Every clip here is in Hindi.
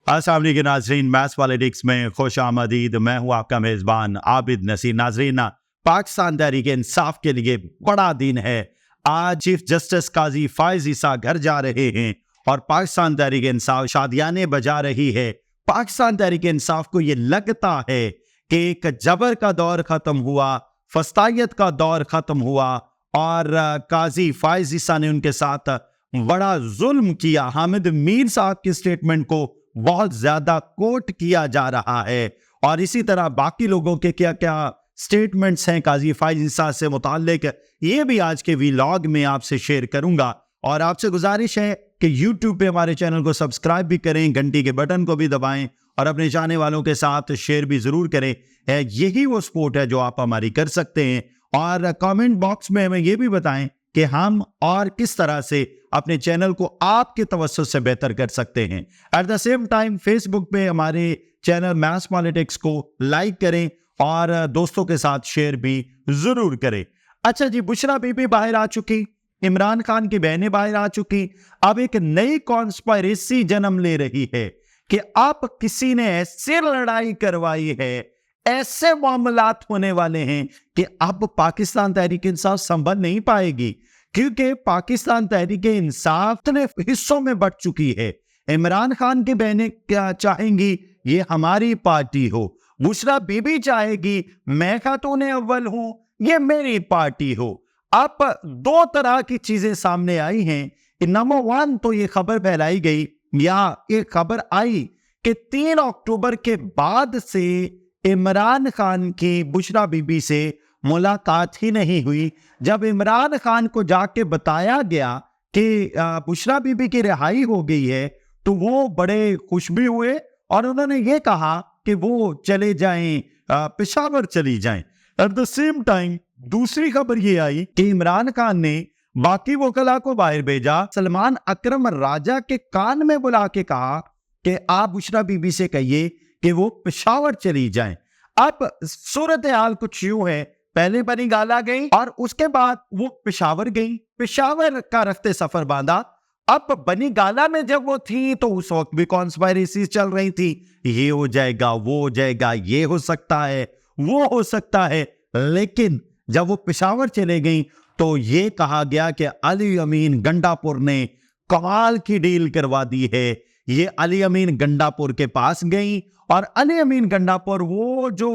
अस्सलाम वालेकुम नाज़रीन, मैथ्स पॉलिटिक्स में खुश आमदीद। मैं हूँ आपका मेज़बान आबिद नसीर। नाज़रीन, पाकिस्तान तहरीक इंसाफ के लिए बड़ा दिन है। आज चीफ जस्टिस काजी फायज ईसा घर जा रहे हैं और पाकिस्तान तहरीक इंसाफ शादियाने बजा रही है। पाकिस्तान तहरीक इंसाफ को ये लगता है कि एक जबर का दौर खत्म हुआ, फस्तायत का दौर खत्म हुआ और काजी फायज ईसा ने उनके साथ बड़ा जुल्म किया। हामिद मीर साहब की स्टेटमेंट को बहुत ज्यादा कोट किया जा रहा है और इसी तरह बाकी लोगों के क्या क्या स्टेटमेंट्स हैं काजी फायज ईसा से मुताल्लिक, ये भी आज के वीलॉग में आपसे शेयर करूंगा। और आपसे गुजारिश है कि YouTube पे हमारे चैनल को सब्सक्राइब भी करें, घंटी के बटन को भी दबाएं और अपने चाहने वालों के साथ शेयर भी जरूर करें। यही वो सपोर्ट है जो आप हमारी कर सकते हैं। और कमेंट बॉक्स में हमें ये भी बताएं कि हम और किस तरह से अपने चैनल को आपके तवज्जुह से बेहतर कर सकते हैं। At the same time Facebook पे हमारे चैनल मैथ्स पॉलिटिक्स को लाइक करें और दोस्तों के साथ शेयर भी जरूर करें। अच्छा जी, बुशरा बीबी बाहर आ चुकी, इमरान खान की बहनें बाहर आ चुकी। अब एक नई कॉन्स्पायरेसी जन्म ले रही है कि अब किसी ने ऐसी लड़ाई करवाई है, ऐसे मामलात होने वाले हैं कि अब पाकिस्तान तहरीक इंसाफ संभल नहीं पाएगी, क्योंकि पाकिस्तान तहरीक इंसाफ इतने हिस्सों में बंट चुकी है। इमरान खान की बहनें क्या चाहेंगी, ये हमारी पार्टी हो। बुशरा बीबी चाहेगी मैं खातून अव्वल हूं, ये मेरी पार्टी हो। अब दो तरह की चीजें सामने आई हैं। नंबर वन तो ये खबर फैलाई गई या ये खबर आई कि 3 अक्टूबर के बाद से इमरान खान की बुशरा बीबी से मुलाकात ही नहीं हुई। जब इमरान खान को जाके बताया गया कि बुशरा बीबी की रिहाई हो गई है तो वो बड़े खुश भी हुए और उन्होंने ये कहा कि वो चले जाएं, पेशावर चली जाएं। एट द सेम टाइम दूसरी खबर ये आई कि इमरान खान ने बाकी वकला को बाहर भेजा, सलमान अकरम राजा के कान में बुला के कहा कि आप बुशरा बीबी से कहिए कि वो पेशावर चली जाएं। अब सूरत हाल कुछ यूं है, पहले बनी गाला गई और उसके बाद वो पेशावर गई, पेशावर का रखते सफर बांधा। अब बनी गाला में जब वो थी तो उस वक्त भी कॉन्स्पायरेसी चल रही थी, ये हो जाएगा, वो हो जाएगा, ये हो सकता है, वो हो सकता है। लेकिन जब वो पेशावर चले गई तो ये कहा गया कि अली अमीन गंडापुर ने कमाल की डील करवा दी है। ये अली अमीन गंडापुर के पास गई और अली अमीन गंडापुर वो जो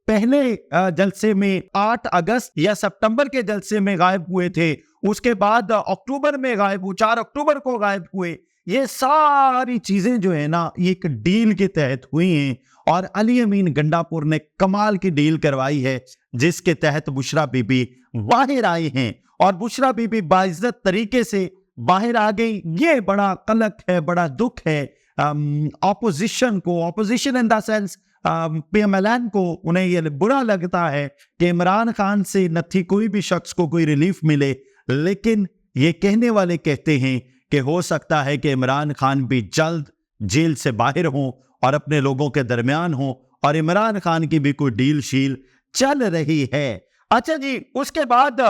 पहले जलसे में 8 अगस्त या सितंबर के जलसे में गायब हुए थे, उसके बाद अक्टूबर में गायब हुए, 4 अक्टूबर को गायब हुए। ये सारी चीजें जो है ना, ये एक डील के तहत हुई हैं और अली अमीन गंडापुर ने कमाल की डील करवाई है जिसके तहत बुशरा बीबी बाहर आई हैं और बुशरा बीबी बाइज्जत तरीके से बाहर आ गई। ये बड़ा कलक है, बड़ा दुख है ऑपोजिशन को, opposition in the sense PMLN को। उन्हें ये बुरा लगता है कि इमरान खान से न थी कोई भी शख्स को कोई रिलीफ मिले, लेकिन ये कहने वाले कहते हैं कि हो सकता है कि इमरान खान भी जल्द जेल से बाहर हों और अपने लोगों के दरमियान हों और इमरान खान की भी कोई डील शील चल रही है। अच्छा जी, उसके बाद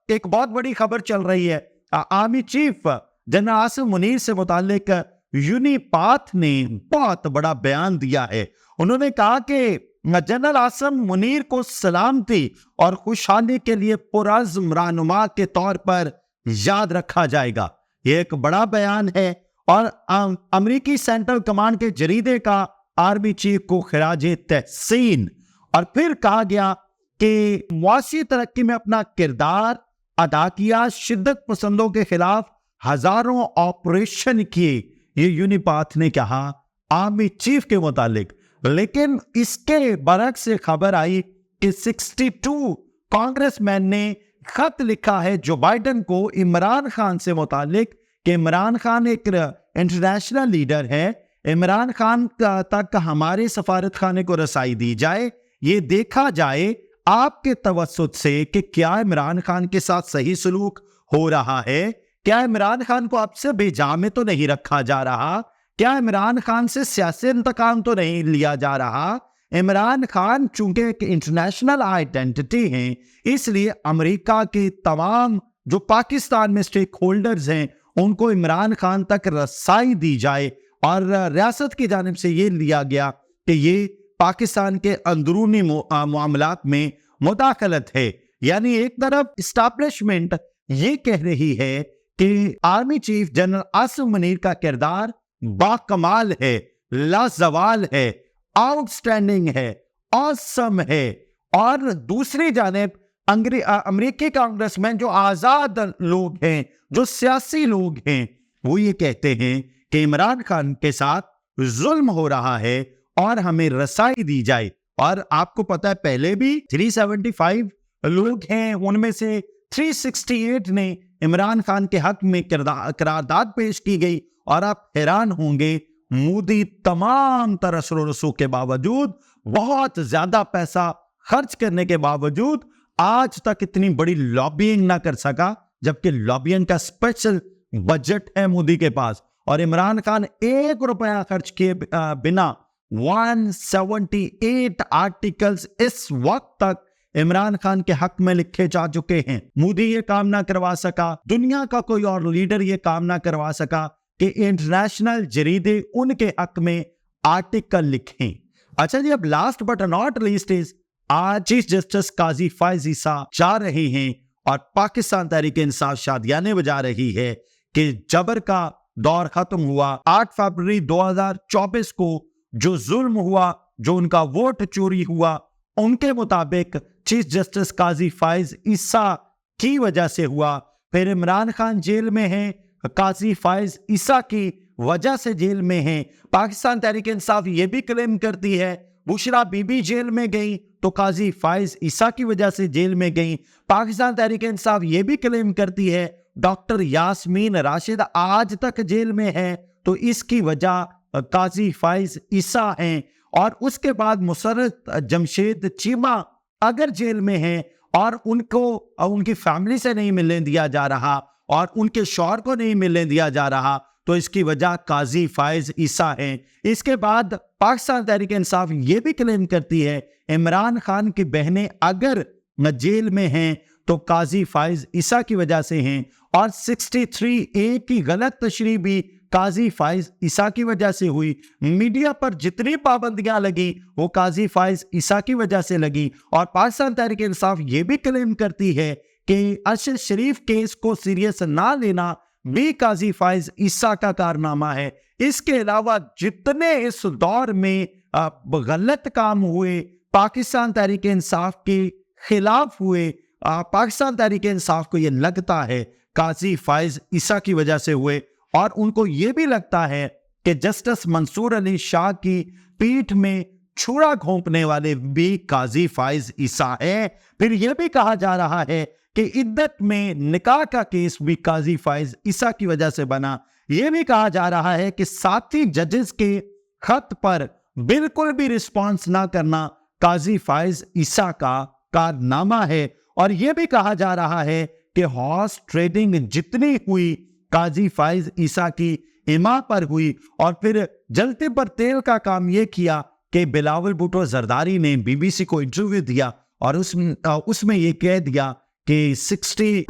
एक बहुत बड़ी खबर चल रही है। Army chief general Asim Munir से मुताल्लिक यूनिपाथ ने बहुत बड़ा बयान दिया है। उन्होंने कहा कि जनरल आसिम मुनीर को सलामती और खुशहाली के लिए पुरअज़्म रहनुमा के तौर पर याद रखा जाएगा। यह एक बड़ा बयान है और अमेरिकी सेंट्रल कमांड के जरीदे का आर्मी चीफ को खिराजे तहसीन। और फिर कहा गया कि मुआशी तरक्की में अपना किरदार अदा किया, शिद्दत पसंदों के खिलाफ हजारों ऑपरेशन किए, ये यूनिपाथ ने कहा आर्मी चीफ के मुतालिक। लेकिन इसके बरक्स से खबर आई कि 62 कांग्रेसमैन ने खत लिखा है जो बाइडन को इमरान खान से मुतालिक कि इमरान खान एक इंटरनेशनल लीडर है, इमरान खान तक हमारे सफारत खाने को रसाई दी जाए, ये देखा जाए आपके तवज्जुद से कि क्या इमरान खान के साथ सही सलूक हो रहा है, क्या इमरान खान को आपसे बेजा में तो नहीं रखा जा रहा, क्या इमरान खान से सियासी इंतकाम तो नहीं लिया जा रहा। इमरान खान चूंकि एक इंटरनेशनल आइडेंटिटी हैं, इसलिए अमेरिका के तमाम जो पाकिस्तान में स्टेक होल्डर्स हैं उनको इमरान खान तक रसाई दी जाए और रियासत की जानिब से ये लिया गया कि ये पाकिस्तान के अंदरूनी मामलात में मुदाखलत है। यानी एक तरफ इस्टेब्लिशमेंट ये कह रही है कि army chief general Asim Munir का किरदार बाकमाल है, लाजवाल है, आउटस्टैंडिंग है, ऑसम है, और दूसरी जानिब अमेरिकी कांग्रेसमैन जो आजाद लोग हैं, जो सियासी लोग हैं, वो ये कहते हैं कि इमरान खान के साथ जुल्म हो रहा है और हमें रसाई दी जाए। और आपको पता है पहले भी 375 लोग हैं, उनमें से 368 ने इमरान खान के हक में करारदाद पेश की गई। और आप हैरान होंगे, मोदी तमाम तरह रसूख के बावजूद, बहुत ज्यादा पैसा खर्च करने के बावजूद आज तक इतनी बड़ी लॉबिंग ना कर सका, जबकि लॉबिंग का स्पेशल बजट है मोदी के पास। और इमरान खान 1 रुपया खर्च किए बिना 178 आर्टिकल्स इस वक्त तक इमरान खान के हक में लिखे जा चुके हैं। मोदी ये काम ना करवा सका, दुनिया का कोई और लीडर ये काम ना करवा सका कि इंटरनेशनल जरीदे उनके हक में आर्टिकल लिखें। अच्छा जी, अब last but not least is आज चीफ जस्टिस काजी फायज ईसा जा रहे हैं और पाकिस्तान तहरीक इंसाफ शादियाने बजा रही है कि जबर का दौर खत्म हुआ। 8 फरवरी 2024 को जो जुल्म हुआ, जो उनका वोट चोरी हुआ, उनके मुताबिक चीफ जस्टिस काजी फायज ईसा की वजह से हुआ। फिर इमरान खान जेल में हैं, काजी फायज ईसा की वजह से जेल में हैं। पाकिस्तान तहरीक इंसाफ ये भी क्लेम करती है बुशरा बीबी जेल में गई तो काजी फायज ईसा की वजह से जेल में गई। पाकिस्तान तहरीक इंसाफ ये भी क्लेम करती है डॉक्टर यास्मीन राशिद आज तक जेल में है तो इसकी वजह काजी फायज ईसा हैं। और उसके बाद मुसर्रत जमशेद चीमा अगर जेल में हैं और उनको उनकी फैमिली से नहीं मिलने दिया जा रहा और उनके शौहर को नहीं मिलने दिया जा रहा तो इसकी वजह काजी फायज ईसा है। इसके बाद पाकिस्तान तहरीक इंसाफ ये भी क्लेम करती है इमरान खान की बहनें अगर जेल में हैं तो काजी फायज ईसा की वजह से हैं। और 63A की गलत तशरीह भी काजी फायज ईसा की वजह से हुई। मीडिया पर जितनी पाबंदियां लगी वो काजी फायज ईसा की वजह से लगी। और पाकिस्तान तहरीक इंसाफ ये भी क्लेम करती है कि अरशद शरीफ केस को सीरियस ना लेना भी काजी फायज ईसा का कारनामा है। इसके अलावा जितने इस दौर में गलत काम हुए पाकिस्तान तहरीक इंसाफ के खिलाफ हुए, पाकिस्तान तहरीक इंसाफ को यह लगता है काजी फायज ईसा की वजह से हुए। और उनको यह भी लगता है कि जस्टिस मंसूर अली शाह की पीठ में छुरा घोंपने वाले भी काजी फायज ईसा है। फिर यह भी कहा जा रहा है कि इद्दत में निकाह का केस भी काजी फायज ईसा की वजह से बना। यह भी कहा जा रहा है कि साथी जजेस के खत पर बिल्कुल भी रिस्पॉन्स ना करना काजी फायज ईसा का कारनामा है। और यह भी कहा जा रहा है कि हॉर्स ट्रेडिंग जितनी हुई काजी फायज ईसा की इमा पर हुई। और फिर जलते पर तेल का काम यह किया कि बिलावल भुट्टो जरदारी ने बीबीसी को इंटरव्यू दिया और उसमें यह कह दिया कि 26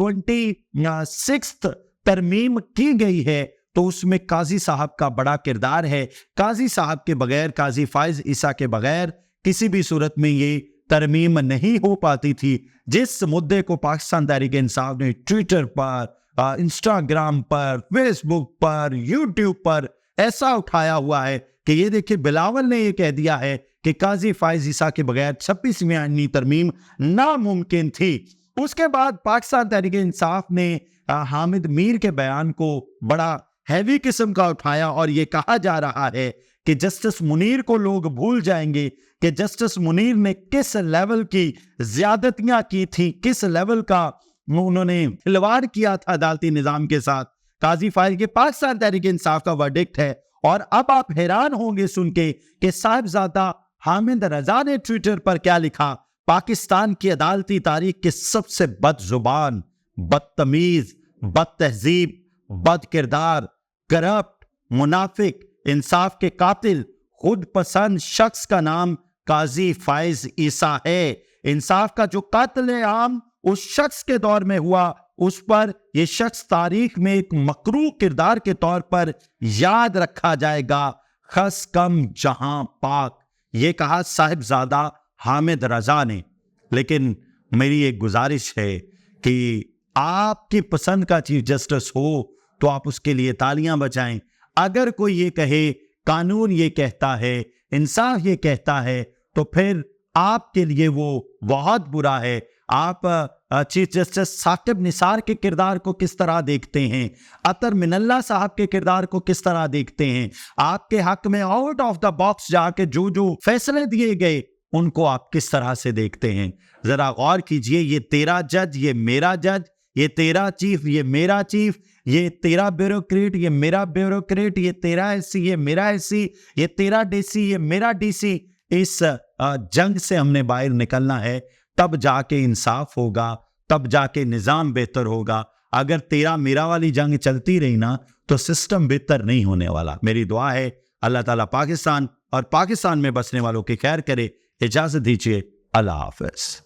तरमीम की गई है तो उसमें काजी साहब का बड़ा किरदार है। काजी साहब के बगैर, काजी फायज ईसा के बगैर किसी भी सूरत में ये तरमीम नहीं हो पाती थी। जिस मुद्दे को पाकिस्तान तहरीक इंसाफ ने ट्विटर पर, इंस्टाग्राम पर, फेसबुक पर, यूट्यूब पर ऐसा उठाया हुआ है कि ये देखिए बिलावल ने ये कह दिया है कि काजी फायज ईसा के बगैर 26वीं आईनी तरमीम नामुमकिन थी। उसके बाद पाकिस्तान तहरीक इंसाफ ने हामिद मीर के बयान को बड़ा हैवी किस्म का उठाया और ये कहा जा रहा है कि जस्टिस मुनीर को लोग भूल जाएंगे कि जस्टिस मुनीर ने किस लेवल की ज्यादतियां की थी, किस लेवल का उन्होंने खिलवाड़ किया था अदालती निजाम के साथ। काजी फायज के पाकिस्तान तहरीक इंसाफ का वर्डिक्ट है। और अब आप हैरान होंगे सुन के कि साहिबजादा हामिद रजा ने ट्विटर पर क्या लिखा। पाकिस्तान की अदालती तारीख के सबसे बदजुबान, बदतमीज, बदतहजीब, बद किरदार, करप्ट, मुनाफिक, इंसाफ के कातिल, खुद पसंद शख्स का नाम काजी फायज ईसा है। इंसाफ का जो कातिल आम उस शख्स के दौर में हुआ उस पर यह शख्स तारीख में एक मकरू किरदार के तौर पर याद रखा जाएगा। खस कम जहां पाक, ये कहा साहिबजादा हामिद रजा ने। लेकिन मेरी एक गुजारिश है कि आपकी पसंद का चीफ जस्टिस हो तो आप उसके लिए तालियां बजाएं। अगर कोई ये कहे कानून ये कहता है, इंसाफ ये कहता है, तो फिर आपके लिए वो बहुत बुरा है। आप चीफ जस्टिस साकिब निसार के किरदार को किस तरह देखते हैं? अतर मिनल्ला साहब के किरदार को किस तरह देखते हैं? आपके हक में आउट ऑफ द बॉक्स जाके जो जो फैसले दिए गए उनको आप किस तरह से देखते हैं? जरा गौर कीजिए। ये तेरा जज, ये मेरा जज, ये तेरा चीफ, ये मेरा चीफ, ये तेरा ब्यूरोक्रेट, ये मेरा ब्यूरोक्रेट, ये तेरा एससी, ये मेरा एससी, ये तेरा डीसी, ये मेरा डीसी। इस जंग से हमने बाहर निकलना है, तब जाके इंसाफ होगा, तब जाके निजाम बेहतर होगा। अगर तेरा मेरा वाली जंग चलती रही ना तो सिस्टम बेहतर नहीं होने वाला। मेरी दुआ है अल्लाह ताला पाकिस्तान और पाकिस्तान में बसने वालों की खैर करे। इजाजत दीजिए, अल्लाह हाफिज।